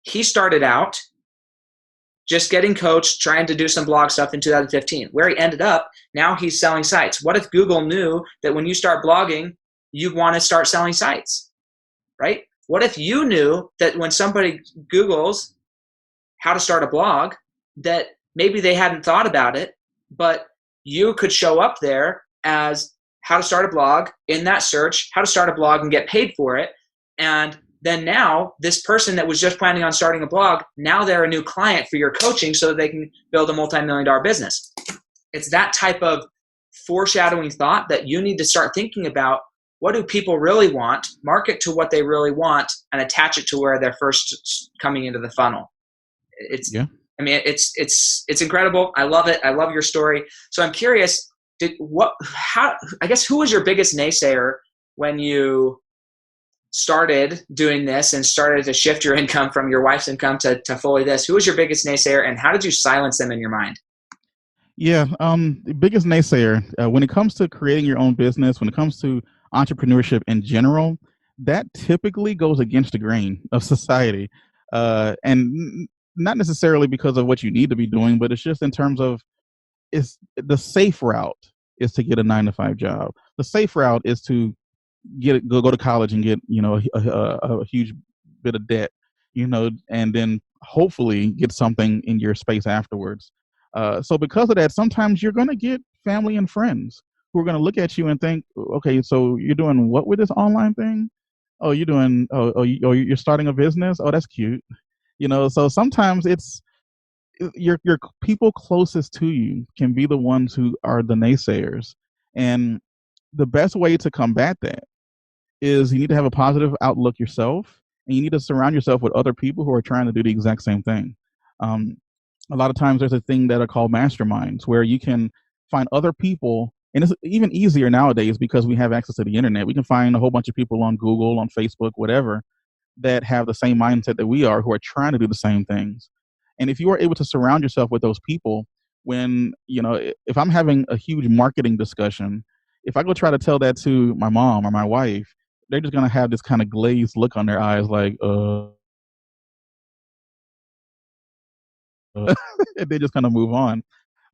He started out just getting coached, trying to do some blog stuff in 2015. Where he ended up, now he's selling sites. What if Google knew that when you start blogging, you want to start selling sites, right? What if you knew that when somebody Googles how to start a blog, that maybe they hadn't thought about it, but you could show up there as how to start a blog in that search, how to start a blog and get paid for it. And then now this person that was just planning on starting a blog, now they're a new client for your coaching so that they can build a multi-million-dollar business. It's that type of foreshadowing thought that you need to start thinking about. What do people really want? Market to what they really want and attach it to where they're first coming into the funnel. I mean, it's incredible. I love it. I love your story. So I'm curious, who was your biggest naysayer when you started doing this and started to shift your income from your wife's income to fully this? Who was your biggest naysayer, and how did you silence them in your mind? Yeah, the biggest naysayer, when it comes to creating your own business, when it comes to entrepreneurship in general, that typically goes against the grain of society. And not necessarily because of what you need to be doing, but it's just in terms of, it's the safe route is to get a 9-to-5 job. The safe route is to go to college and get, a huge bit of debt, and then hopefully get something in your space afterwards. So because of that, sometimes you're going to get family and friends who are going to look at you and think, okay, so you're doing what with this online thing? Oh, you're starting a business? Oh, that's cute. So sometimes it's your people closest to you can be the ones who are the naysayers. And the best way to combat that is you need to have a positive outlook yourself, and you need to surround yourself with other people who are trying to do the exact same thing. A lot of times there's a thing that are called masterminds where you can find other people, and it's even easier nowadays because we have access to the internet. We can find a whole bunch of people on Google, on Facebook, whatever, that have the same mindset that we are, who are trying to do the same things. And if you are able to surround yourself with those people, when, if I'm having a huge marketing discussion, if I go try to tell that to my mom or my wife, they're just going to have this kind of glazed look on their eyes like, and they just kind of move on.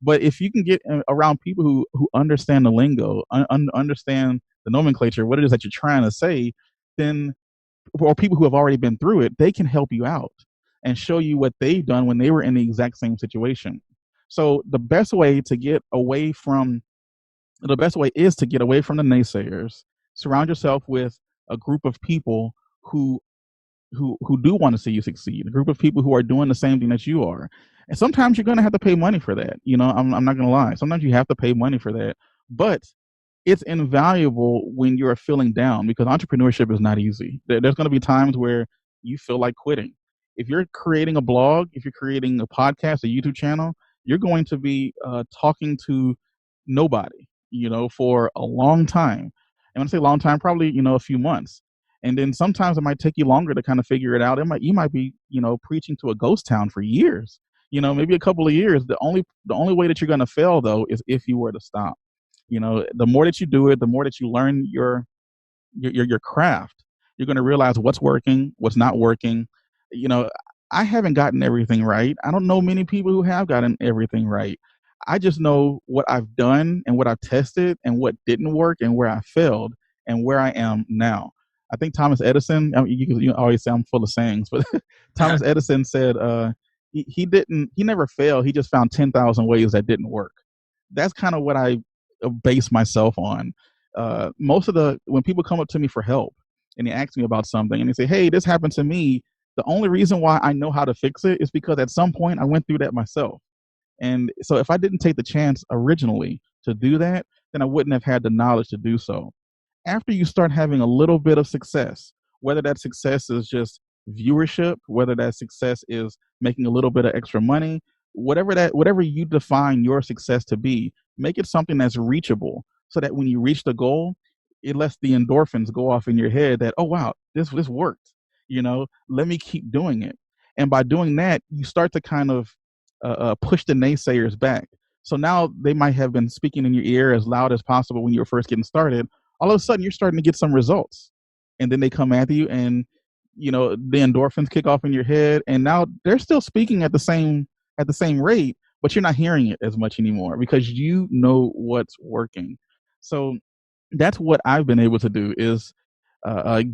But if you can get around people who understand the lingo, understand the nomenclature, what it is that you're trying to say, then, or people who have already been through it, they can help you out and show you what they've done when they were in the exact same situation. So the best way is to get away from the naysayers. Surround yourself with a group of people who do want to see you succeed, a group of people who are doing the same thing that you are. And sometimes you're going to have to pay money for that. I'm not going to lie. Sometimes you have to pay money for that, but it's invaluable when you're feeling down, because entrepreneurship is not easy. There's going to be times where you feel like quitting. If you're creating a blog, if you're creating a podcast, a YouTube channel, you're going to be talking to nobody, for a long time. And when I say long time, probably, a few months. And then sometimes it might take you longer to kind of figure it out. You might be, preaching to a ghost town for years, maybe a couple of years. The only way that you're going to fail, though, is if you were to stop. The more that you do it, the more that you learn your craft, you're going to realize what's working, what's not working. I haven't gotten everything right. I don't know many people who have gotten everything right. I just know what I've done and what I've tested and what didn't work and where I failed and where I am now. I think Thomas Edison, you always say I'm full of sayings, but Thomas Edison said he never failed. He just found 10,000 ways that didn't work. That's kind of what I base myself on. When people come up to me for help and they ask me about something and they say, hey, this happened to me, the only reason why I know how to fix it is because at some point I went through that myself. And so if I didn't take the chance originally to do that, then I wouldn't have had the knowledge to do so. After you start having a little bit of success, whether that success is just viewership, whether that success is making a little bit of extra money, whatever you define your success to be, make it something that's reachable, so that when you reach the goal, it lets the endorphins go off in your head that, oh wow, this worked. Let me keep doing it. And by doing that, you start to kind of push the naysayers back. So now they might have been speaking in your ear as loud as possible when you were first getting started. All of a sudden, you're starting to get some results, and then they come at you, and the endorphins kick off in your head, and now they're still speaking at the same at the same rate, but you're not hearing it as much anymore because you know what's working. So that's what I've been able to do is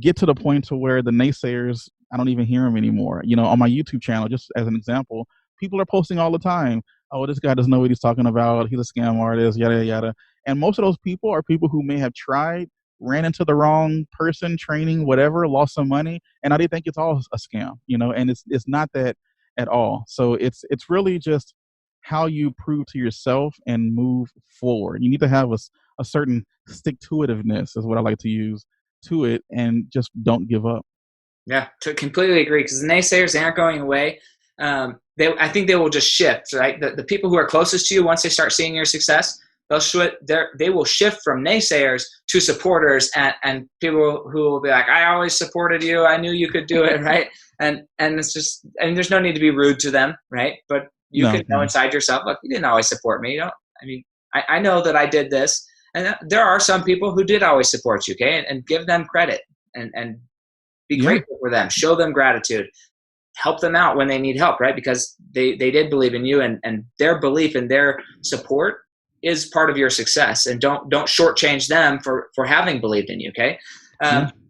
get to the point to where the naysayers, I don't even hear them anymore. On my YouTube channel, just as an example, people are posting all the time. Oh, this guy doesn't know what he's talking about. He's a scam artist, yada, yada, yada. And most of those people are people who may have tried, ran into the wrong person, training, whatever, lost some money, and now they think it's all a scam, and it's not that at all. So it's really just how you prove to yourself and move forward. You need to have a certain stick to itiveness is what I like to use to it, and just don't give up. Yeah, to completely agree, because the naysayers, they aren't going away. I think they will just shift, right? The people who are closest to you, once they start seeing your success, they will shift from naysayers to supporters, and people who will be like, I always supported you. I knew you could do it, right? And it's just, and there's no need to be rude to them, right? But you could know inside yourself, look, you didn't always support me. I know that I did this. And there are some people who did always support you, okay? And give them credit and be grateful for them. Show them gratitude. Help them out when they need help, right? Because they did believe in you, and their belief and their support is part of your success. And don't shortchange them for having believed in you, okay?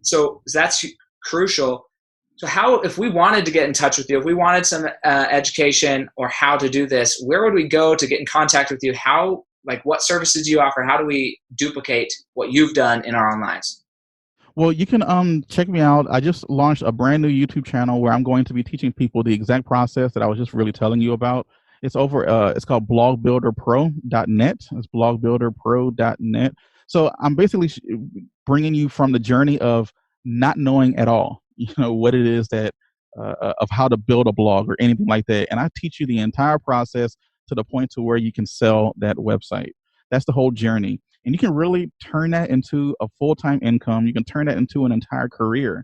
So that's crucial. So if we wanted to get in touch with you, if we wanted some education or how to do this, where would we go to get in contact with you? What services do you offer? How do we duplicate what you've done in our own lives? Well, you can check me out. I just launched a brand new YouTube channel where I'm going to be teaching people the exact process that I was just really telling you about. It's it's called blogbuilderpro.net. It's blogbuilderpro.net. So I'm basically bringing you from the journey of not knowing at all, what it is that of how to build a blog or anything like that. And I teach you the entire process to the point to where you can sell that website. That's the whole journey. And you can really turn that into a full-time income. You can turn that into an entire career.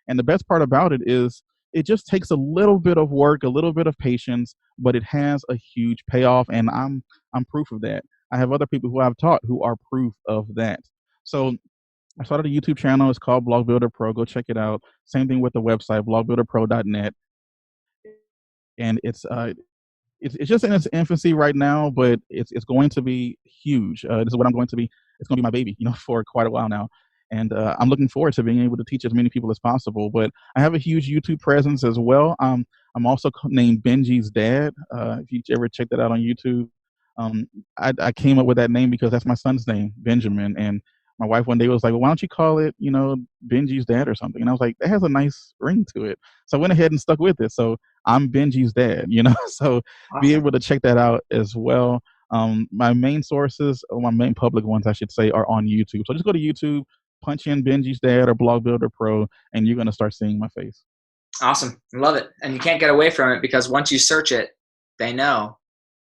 And the best part about it is it just takes a little bit of work, a little bit of patience, but it has a huge payoff. And I'm proof of that. I have other people who I've taught who are proof of that. So I started a YouTube channel. It's called Blog Builder Pro. Go check it out. Same thing with the website, blogbuilderpro.net. And it's just in its infancy right now, but it's going to be huge. This is what I'm going to be. It's going to be my baby, for quite a while now. And I'm looking forward to being able to teach as many people as possible. But I have a huge YouTube presence as well. I'm also named Benji's dad. If you ever check that out on YouTube, I came up with that name because that's my son's name, Benjamin. And my wife one day was like, well, why don't you call it, Benji's dad or something? And I was like, that has a nice ring to it. So I went ahead and stuck with it. So I'm Benji's dad, so awesome. Be able to check that out as well. My main sources, or my main public ones, I should say, are on YouTube. So just go to YouTube, punch in Benji's dad or Blog Builder Pro, and you're going to start seeing my face. Awesome. Love it. And you can't get away from it because once you search it, they know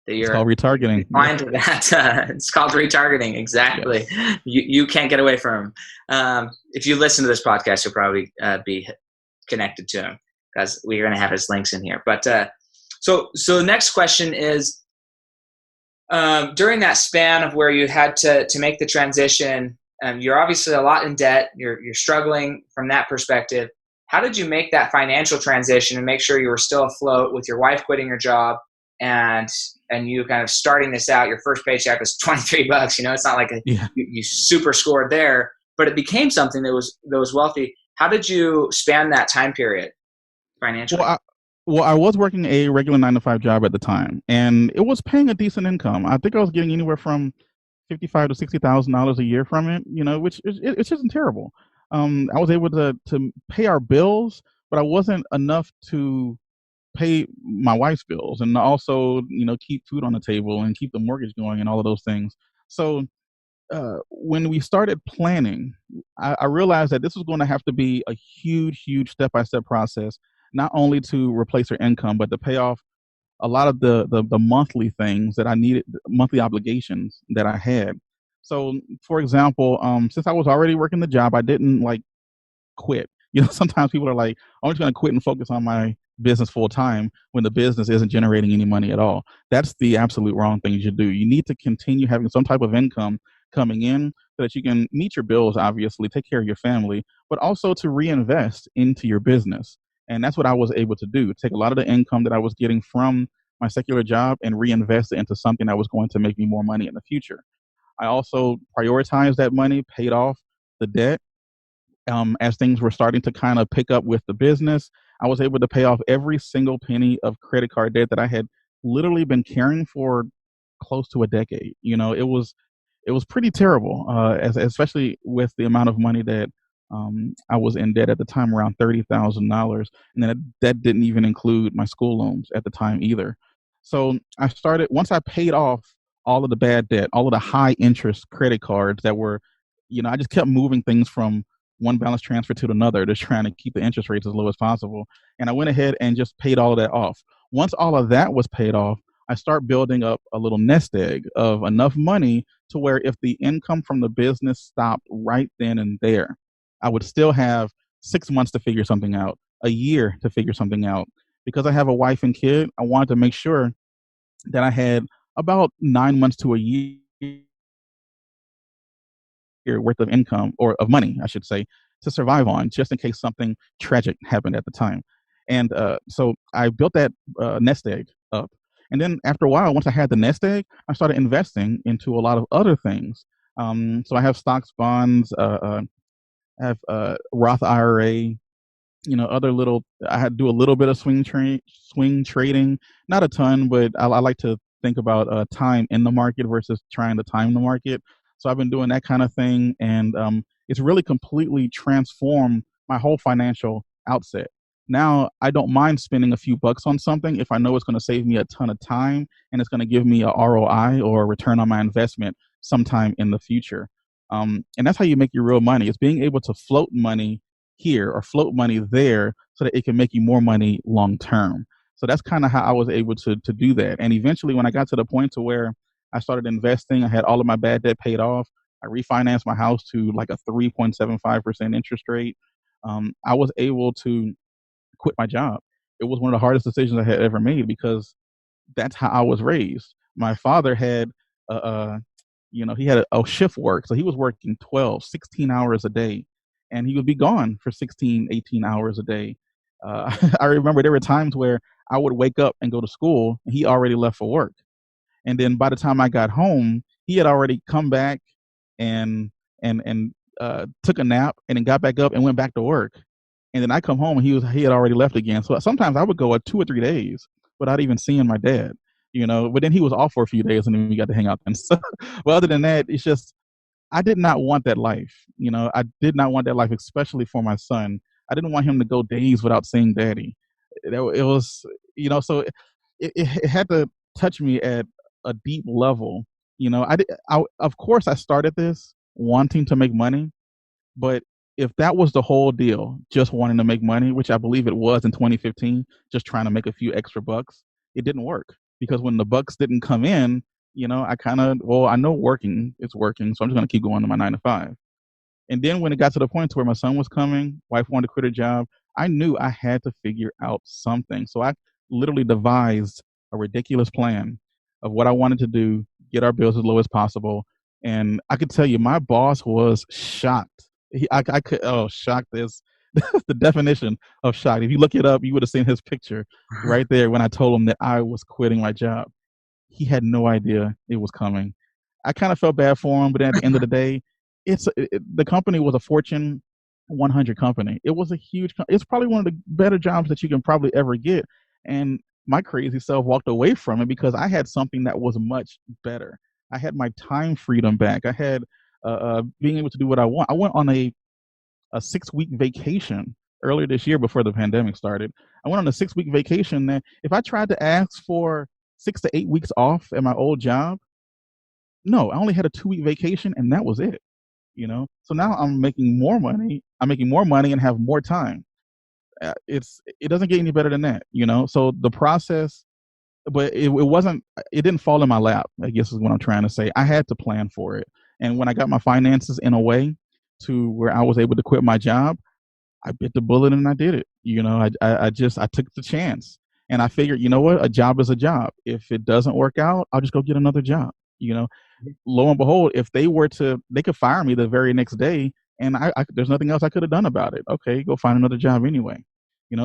that you're. It's called retargeting. It's called retargeting. Exactly. Yes. You can't get away from him. If you listen to this podcast, you'll probably be connected to him because we're going to have his links in here. But so the next question is, during that span of where you had to make the transition, you're obviously a lot in debt. You're struggling from that perspective. How did you make that financial transition and make sure you were still afloat with your wife quitting her job and you kind of starting this out? Your first paycheck was $23. It's not like you super scored there, but it became something that was wealthy. How did you span that time period financially? Well, I was working a regular 9-to-5 job at the time, and it was paying a decent income. I think I was getting anywhere from $55,000 to $60,000 a year from it, which it's isn't terrible. I was able to pay our bills, but I wasn't enough to pay my wife's bills and also, keep food on the table and keep the mortgage going and all of those things. So when we started planning, I realized that this was going to have to be a huge, huge step-by-step process, not only to replace her income, but to pay off a lot of the monthly things that I needed, monthly obligations that I had. So, for example, since I was already working the job, I didn't quit. Sometimes people are like, I'm just going to quit and focus on my business full time when the business isn't generating any money at all. That's the absolute wrong thing you should do. You need to continue having some type of income coming in so that you can meet your bills, obviously, take care of your family, but also to reinvest into your business. And that's what I was able to do. Take a lot of the income that I was getting from my secular job and reinvest it into something that was going to make me more money in the future. I also prioritized that money, paid off the debt. As things were starting to kind of pick up with the business, I was able to pay off every single penny of credit card debt that I had literally been carrying for close to a decade. It was pretty terrible, especially with the amount of money that I was in debt at the time, around $30,000, and then that didn't even include my school loans at the time either. So I started once I paid off all of the bad debt, all of the high interest credit cards that were, I just kept moving things from one balance transfer to another, just trying to keep the interest rates as low as possible. And I went ahead and just paid all of that off. Once all of that was paid off, I start building up a little nest egg of enough money to where if the income from the business stopped right then and there, I would still have 6 months to figure something out, a year to figure something out. Because I have a wife and kid, I wanted to make sure that I had about 9 months to a year worth of income, or of money, I should say, to survive on, just in case something tragic happened at the time. And so I built that nest egg up. And then after a while, once I had the nest egg, I started investing into a lot of other things. So I have stocks, bonds, I have Roth IRA, other little. I had to do a little bit of swing trading, not a ton, but I like to think about time in the market versus trying to time the market. So I've been doing that kind of thing, and it's really completely transformed my whole financial outset. Now I don't mind spending a few bucks on something if I know it's going to save me a ton of time and it's going to give me a ROI, or a return on my investment, sometime in the future. And that's how you make your real money. It's being able to float money here or float money there so that it can make you more money long term. So that's kind of how I was able to do that. And eventually, when I got to the point to where I started investing, I had all of my bad debt paid off. I refinanced my house to like a 3.75% interest rate. I was able to quit my job. It was one of the hardest decisions I had ever made, because that's how I was raised. My father had a, he had a shift work. So he was working 12, 16 hours a day, and he would be gone for 16, 18 hours a day. I remember there were times where I would wake up and go to school and he already left for work. And then by the time I got home, he had already come back and took a nap, and then got back up and went back to work. And then I come home and he had already left again. So sometimes I would go 2 or 3 days without even seeing my dad. But then he was off for a few days, and then we got to hang out. And so, but other than that, it's just I did not want that life. I did not want that life, especially for my son. I didn't want him to go days without seeing daddy. It was, so it had to touch me at a deep level. Of course, I started this wanting to make money, but if that was the whole deal, just wanting to make money, which I believe it was in 2015, just trying to make a few extra bucks, it didn't work, because when the bucks didn't come in, I know working is working, so I'm just going to keep going to my 9 to 5. And then when it got to the point to where my son was coming, wife wanted to quit her job, I knew I had to figure out something. So I literally devised a ridiculous plan of what I wanted to do, get our bills as low as possible. And I could tell you, my boss was shocked. I could, oh, shocked is the definition of shocked. If you look it up, you would have seen his picture right there when I told him that I was quitting my job. He had no idea it was coming. I kind of felt bad for him, but at the end of the day, the company was a Fortune 100 company. It was a huge. It's probably one of the better jobs that you can probably ever get. And my crazy self walked away from it because I had something that was much better. I had my time freedom back. I had being able to do what I want. I went on a 6 week vacation earlier this year before the pandemic started. I went on a 6 week vacation that if I tried to ask for 6 to 8 weeks off at my old job, no, I only had a 2 week vacation and that was it. So now I'm making more money. I'm making more money and have more time. It doesn't get any better than that. So the process, but it wasn't. It didn't fall in my lap, I guess is what I'm trying to say. I had to plan for it, and when I got my finances in a way to where I was able to quit my job, I bit the bullet and I did it. I took the chance, and I figured, what, a job is a job. If it doesn't work out, I'll just go get another job. Lo and behold, if they could fire me the very next day, and there's nothing else I could have done about it. Okay, go find another job anyway.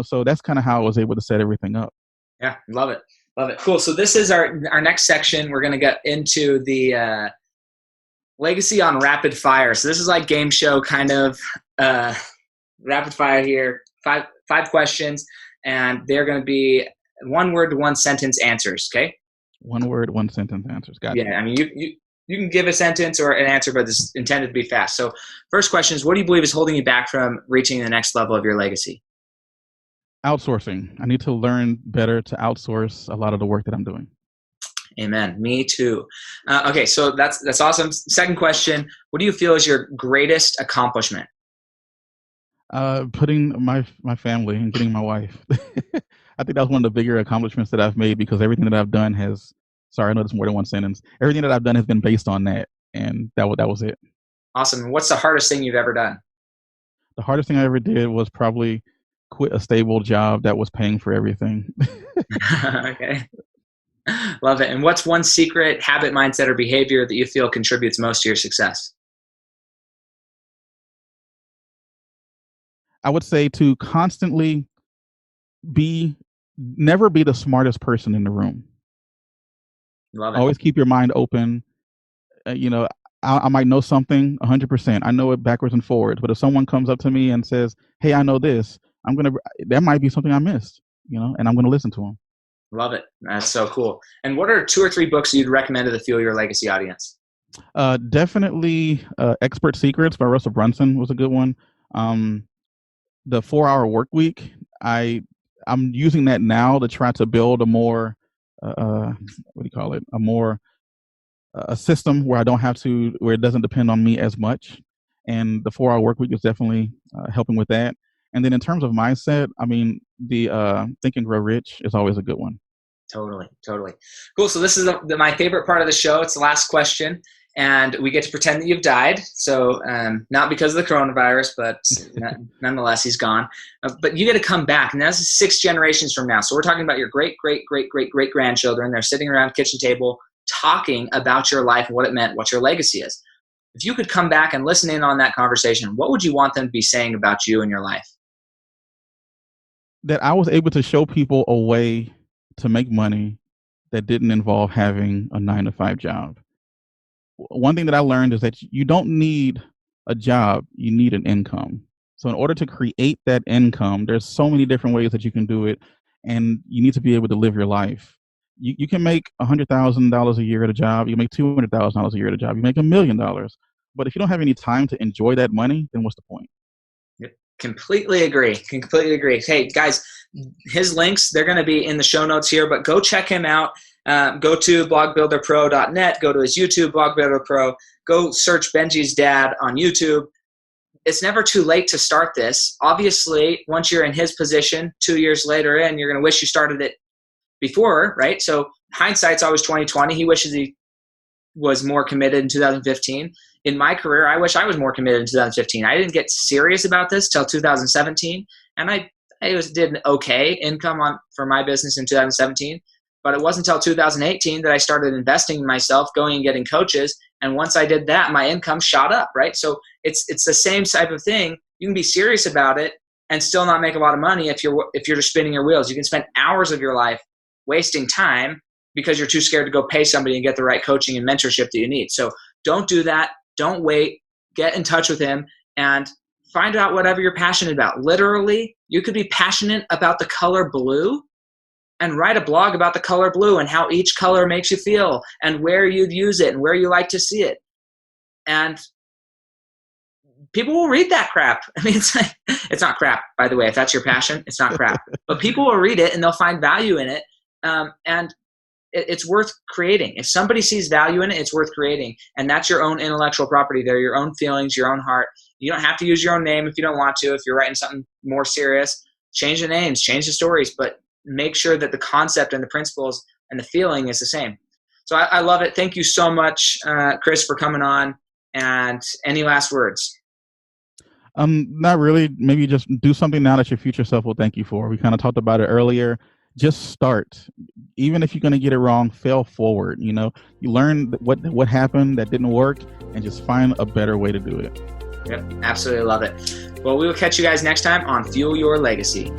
So that's kind of how I was able to set everything up. Yeah, love it. Love it. Cool. So this is our next section. We're going to get into the legacy on rapid fire. So this is like game show kind of rapid fire here. Five questions, and they're going to be 1 word, 1 sentence answers. Okay. 1 word, 1 sentence answers. Got it. Yeah. I mean, you can give a sentence or an answer, but it's intended to be fast. So first question is, what do you believe is holding you back from reaching the next level of your legacy? Outsourcing. I need to learn better to outsource a lot of the work that I'm doing. Amen. Me too. Okay, so that's awesome. Second question: what do you feel is your greatest accomplishment? Putting my family and getting my wife. I think that was one of the bigger accomplishments that I've made, because everything that I've done has. Sorry, I know there's more than 1 sentence. Everything that I've done has been based on that, and that was it. Awesome. What's the hardest thing you've ever done? The hardest thing I ever did was probably quit a stable job that was paying for everything. Okay. Love it. And what's one secret habit, mindset, or behavior that you feel contributes most to your success? I would say to constantly never be the smartest person in the room. Love it. Always keep your mind open. I might know something 100%. I know it backwards and forwards. But if someone comes up to me and says, "Hey, I know this," that might be something I missed, and I'm going to listen to them. Love it. That's so cool. And what are 2 or 3 books you'd recommend to the Fuel Your Legacy audience? Definitely Expert Secrets by Russell Brunson was a good one. The 4-Hour Work Week. I'm using that now to try to build a more, a system where where it doesn't depend on me as much. And the 4-Hour Work Week is definitely helping with that. And then in terms of mindset, I mean, the Think and Grow Rich is always a good one. Totally. Cool. So this is my favorite part of the show. It's the last question, and we get to pretend that you've died. So not because of the coronavirus, but nonetheless, he's gone. But you get to come back, and that's 6 generations from now. So we're talking about your great grandchildren. They're sitting around a kitchen table talking about your life and what it meant, what your legacy is. If you could come back and listen in on that conversation, what would you want them to be saying about you and your life? That I was able to show people a way to make money that didn't involve having a 9-to-5 job. One thing that I learned is that you don't need a job, you need an income. So in order to create that income, there's so many different ways that you can do it, and you need to be able to live your life. You can make $100,000 a year at a job, you make $200,000 a year at a job, you make $1 million. But if you don't have any time to enjoy that money, then what's the point? Completely agree. Hey, guys, his links, they're going to be in the show notes here, but go check him out. Go to blogbuilderpro.net, go to his YouTube, Blog Builder Pro, go search Benji's dad on YouTube. It's never too late to start this. Obviously, once you're in his position 2 years later in, you're going to wish you started it before, right? So hindsight's always 20/20. He wishes he was more committed in 2015. In my career, I wish I was more committed in 2015. I didn't get serious about this till 2017, and I did an okay income for my business in 2017. But it wasn't until 2018 that I started investing in myself, going and getting coaches. And once I did that, my income shot up, right? So it's the same type of thing. You can be serious about it and still not make a lot of money if you're just spinning your wheels. You can spend hours of your life wasting time because you're too scared to go pay somebody and get the right coaching and mentorship that you need. So don't do that. Don't wait. Get in touch with him and find out whatever you're passionate about. Literally, you could be passionate about the color blue and write a blog about the color blue and how each color makes you feel and where you'd use it and where you like to see it. And people will read that crap. I mean, it's not crap, by the way. If that's your passion, it's not crap. But people will read it and they'll find value in it. And it's worth creating. If somebody sees value in it, it's worth creating. And that's your own intellectual property. They're your own feelings, your own heart. You don't have to use your own name if you don't want to. If you're writing something more serious, change the names, change the stories, but make sure that the concept and the principles and the feeling is the same. So I love it. Thank you so much, Chris, for coming on. And any last words? Not really. Maybe just do something now that your future self will thank you for. We kind of talked about it earlier. Just start. Even if you're going to get it wrong, fail forward. You learn what happened that didn't work and just find a better way to do it. Yep, absolutely love it. Well, we will catch you guys next time on Fuel Your Legacy.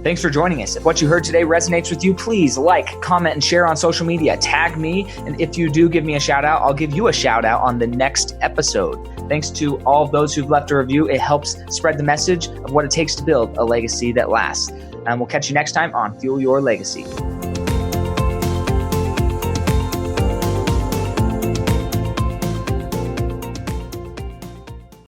Thanks for joining us. If what you heard today resonates with you, please like, comment, and share on social media. Tag me. And if you do give me a shout out, I'll give you a shout out on the next episode. Thanks to all of those who've left a review. It helps spread the message of what it takes to build a legacy that lasts. And we'll catch you next time on Fuel Your Legacy.